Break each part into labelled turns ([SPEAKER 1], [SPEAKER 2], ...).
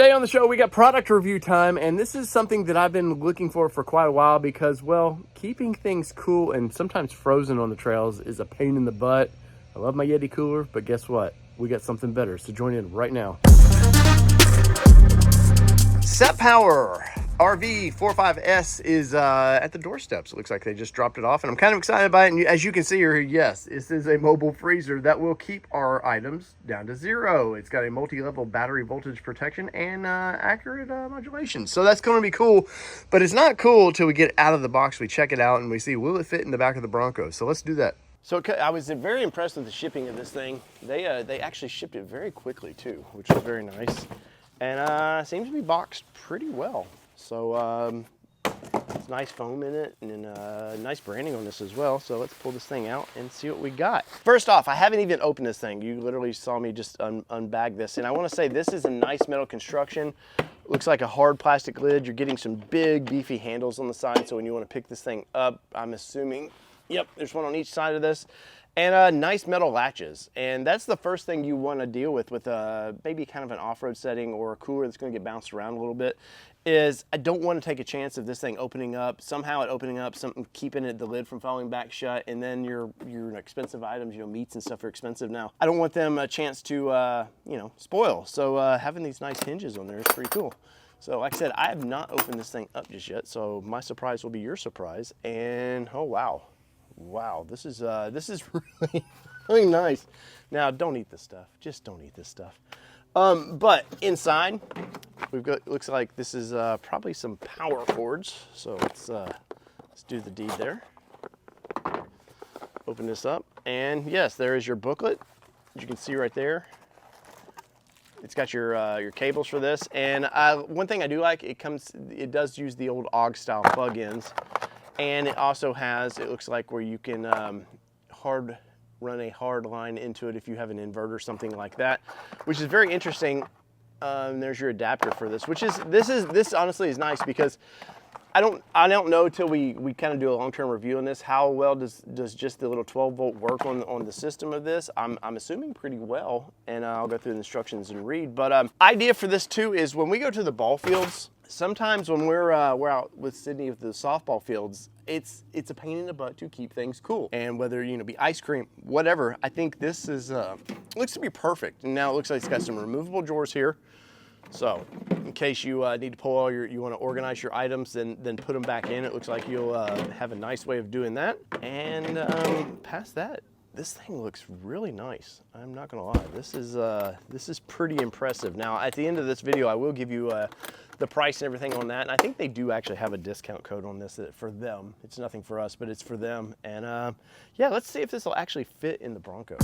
[SPEAKER 1] Today on the show, we got product review time, and this is something that I've been looking for quite a while because, well, keeping things cool and sometimes frozen on the trails is a pain in the butt. I love my Yeti cooler, but guess what? We got something better, so join in right now. Setpower RV45S is at the doorsteps. It looks like they just dropped it off, and I'm kind of excited by it. And as you can see here, yes, this is a mobile freezer that will keep our items down to 0. It's got a multi-level battery voltage protection and accurate modulation. So that's going to be cool, but it's not cool until we get out of the box. We check it out and we see, will it fit in the back of the Bronco? So let's do that. So I was very impressed with the shipping of this thing. They actually shipped it very quickly too, which was very nice. And seems to be boxed pretty well. So it's nice foam in it and nice branding on this as well. So let's pull this thing out and see what we got. First off, I haven't even opened this thing. You literally saw me just unbag this. And I want to say this is a nice metal construction. Looks like a hard plastic lid. You're getting some big beefy handles on the side. So when you want to pick this thing up, I'm assuming, yep, there's one on each side of this. And nice metal latches. And that's the first thing you want to deal with maybe kind of an off-road setting or a cooler that's going to get bounced around a little bit, is I don't want to take a chance of this thing opening up, somehow it opening up, something keeping the lid from falling back shut, and then your expensive items, meats and stuff are expensive now. I don't want them a chance to, spoil. So having these nice hinges on there is pretty cool. So like I said, I have not opened this thing up just yet, so my surprise will be your surprise. And oh wow. Wow, this is really, really nice. Now, don't eat this stuff. Just don't eat this stuff. But inside, we've got, looks like this is probably some power cords. So let's do the deed there. Open this up, and yes, there is your booklet. As you can see right there, it's got your cables for this. And one thing I do like, it does use the old AUG style plug-ins. And it also has, it looks like, where you can run a hard line into it if you have an inverter, something like that, which is very interesting. There's your adapter for this, this honestly is nice because I don't know till we kind of do a long-term review on this, how well does just the little 12-volt work on the system of this. I'm assuming pretty well, and I'll go through the instructions and read. But idea for this too is when we go to the ball fields, sometimes when we're out with Sydney with the softball fields, it's a pain in the butt to keep things cool. And whether, be ice cream, whatever, I think this is looks to be perfect. And now it looks like it's got some removable drawers here. So in case you need to pull all you want to organize your items, then put them back in. It looks like you'll have a nice way of doing that. And past that, this thing looks really nice. I'm not gonna lie, this is pretty impressive. Now at the end of this video, I will give you the price and everything on that. And I think they do actually have a discount code on this for them. It's nothing for us, but it's for them. And yeah, let's see if this will actually fit in the Bronco.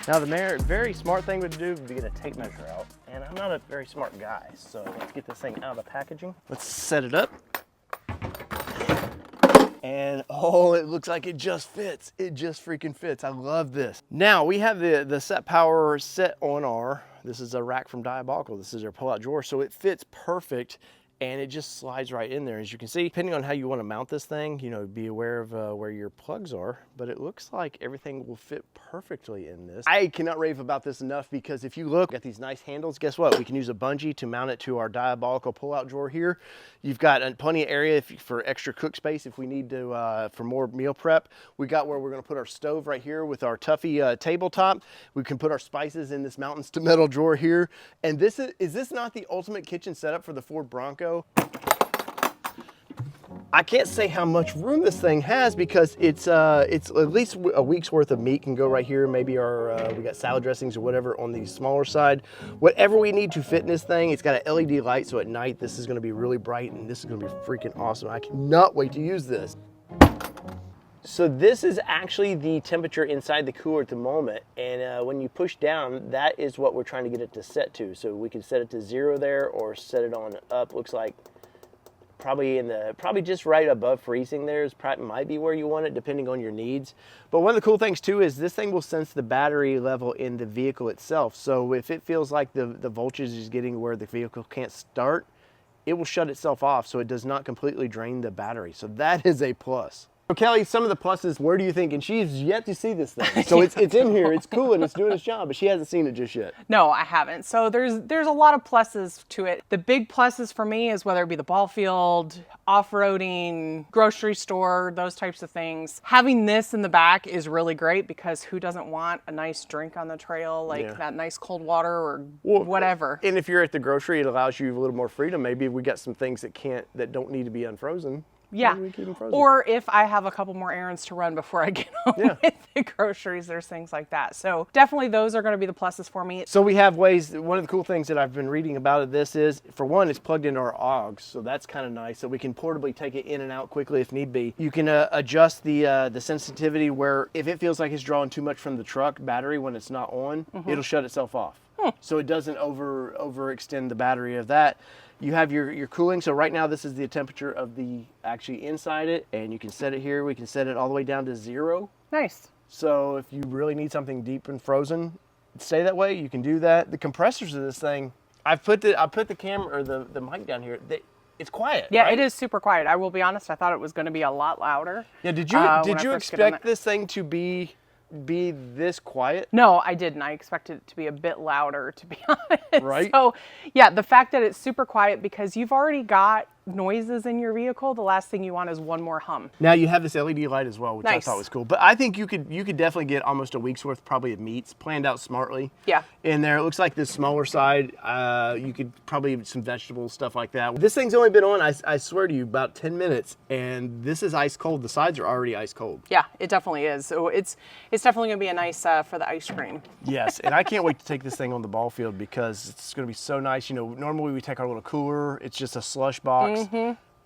[SPEAKER 1] Now the very smart thing to do would be to get a tape measure out. And I'm not a very smart guy, so let's get this thing out of the packaging. Let's set it up. And oh, it looks like it just fits. It just freaking fits. I love this. Now we have the Setpower set on this is a rack from Diabolical. This is our pull-out drawer, so it fits perfect. And it just slides right in there. As you can see, depending on how you want to mount this thing, be aware of where your plugs are, but it looks like everything will fit perfectly in this. I cannot rave about this enough because if you look at these nice handles, guess what? We can use a bungee to mount it to our Diabolical pull-out drawer here. You've got plenty of area for extra cook space if we need to, for more meal prep. We got where we're gonna put our stove right here with our Tuffy tabletop. We can put our spices in this mountains to metal drawer here. And is this not the ultimate kitchen setup for the Ford Bronco? I can't say how much room this thing has because it's at least a week's worth of meat can go right here. Maybe we got salad dressings or whatever on the smaller side. Whatever we need to fit in this thing. It's got an LED light, so at night this is going to be really bright and this is going to be freaking awesome. I cannot wait to use this. So this is actually the temperature inside the cooler at the moment, and when you push down, that is what we're trying to get it to set to. So we can set it to 0 there or set it on up. Looks like probably just right above freezing there might be where you want it depending on your needs. But one of the cool things too is this thing will sense the battery level in the vehicle itself. So if it feels like the voltage is getting where the vehicle can't start, it will shut itself off so it does not completely drain the battery. So that is a plus. So Kelly, some of the pluses, where do you think? And she's yet to see this thing. So it's in here, it's cool, and it's doing its job, but she hasn't seen it just yet.
[SPEAKER 2] No, I haven't. So there's a lot of pluses to it. The big pluses for me is whether it be the ball field, off-roading, grocery store, those types of things. Having this in the back is really great because who doesn't want a nice drink on the trail, like that nice cold water or whatever.
[SPEAKER 1] And if you're at the grocery, it allows you a little more freedom. Maybe we got some things that don't need to be unfrozen.
[SPEAKER 2] Yeah, or if I have a couple more errands to run before I get home with the groceries, there's things like that. So definitely those are going to be the pluses for me.
[SPEAKER 1] So we have ways, one of the cool things that I've been reading about this is, for one, it's plugged into our AUX, so that's kind of nice. So we can portably take it in and out quickly if need be. You can adjust the sensitivity where if it feels like it's drawing too much from the truck battery when it's not on, it'll shut itself off. So it doesn't overextend the battery of that. You have your cooling. So right now this is the temperature of the actually inside it, and you can set it here. We can set it all the way down to 0.
[SPEAKER 2] Nice.
[SPEAKER 1] So if you really need something deep and frozen, stay that way. You can do that. The compressors of this thing, I put the camera or the mic down here. It's quiet.
[SPEAKER 2] Yeah,
[SPEAKER 1] right?
[SPEAKER 2] It is super quiet. I will be honest. I thought it was going to be a lot louder.
[SPEAKER 1] Yeah. Did you expect this thing to be this quiet?
[SPEAKER 2] No, I didn't. I expected it to be a bit louder, to be honest.
[SPEAKER 1] Right.
[SPEAKER 2] So yeah, the fact that it's super quiet because you've already got noises in your vehicle, the last thing you want is one more hum.
[SPEAKER 1] Now you have this LED light as well, which I thought was cool. But I think you could definitely get almost a week's worth probably of meats planned out smartly.
[SPEAKER 2] Yeah.
[SPEAKER 1] In there, it looks like the smaller side, you could probably some vegetables, stuff like that. This thing's only been on, I swear to you, about 10 minutes, and this is ice cold. The sides are already ice cold.
[SPEAKER 2] Yeah, it definitely is. So it's definitely gonna be a nice for the ice cream.
[SPEAKER 1] Yes, and I can't wait to take this thing on the ball field because it's gonna be so nice. You know, normally we take our little cooler, it's just a slush box.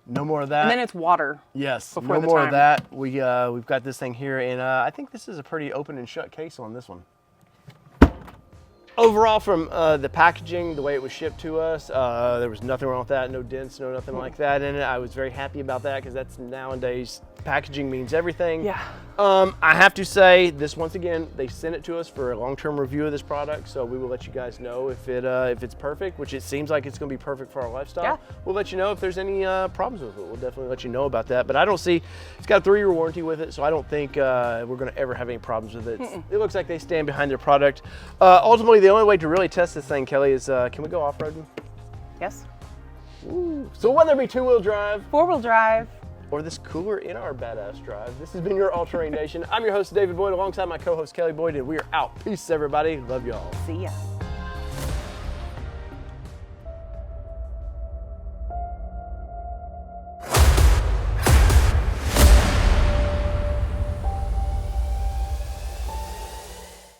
[SPEAKER 1] No more of that.
[SPEAKER 2] And then it's water.
[SPEAKER 1] Yes, no more of that. We've got this thing here, and I think this is a pretty open and shut case on this one. Overall, from the packaging, the way it was shipped to us, there was nothing wrong with that. No dents, no nothing like that in it. I was very happy about that because that's nowadays packaging means everything.
[SPEAKER 2] Yeah.
[SPEAKER 1] I have to say this once again. They sent it to us for a long-term review of this product, so we will let you guys know if it's perfect, which it seems like it's going to be perfect for our lifestyle.
[SPEAKER 2] Yeah.
[SPEAKER 1] We'll let you know if there's any problems with it. We'll definitely let you know about that. But I don't see it's got a 3-year warranty with it, so I don't think we're going to ever have any problems with it. It looks like they stand behind their product. Ultimately, the only way to really test this thing, Kelly, is can we go off-roading?
[SPEAKER 2] Yes.
[SPEAKER 1] Ooh. So whether it be 2-wheel drive,
[SPEAKER 2] 4-wheel drive,
[SPEAKER 1] or this cooler in our badass drive, this has been your All Terrain Nation. I'm your host, David Boyd, alongside my co-host, Kelly Boyd, and we are out. Peace, everybody. Love y'all.
[SPEAKER 2] see ya.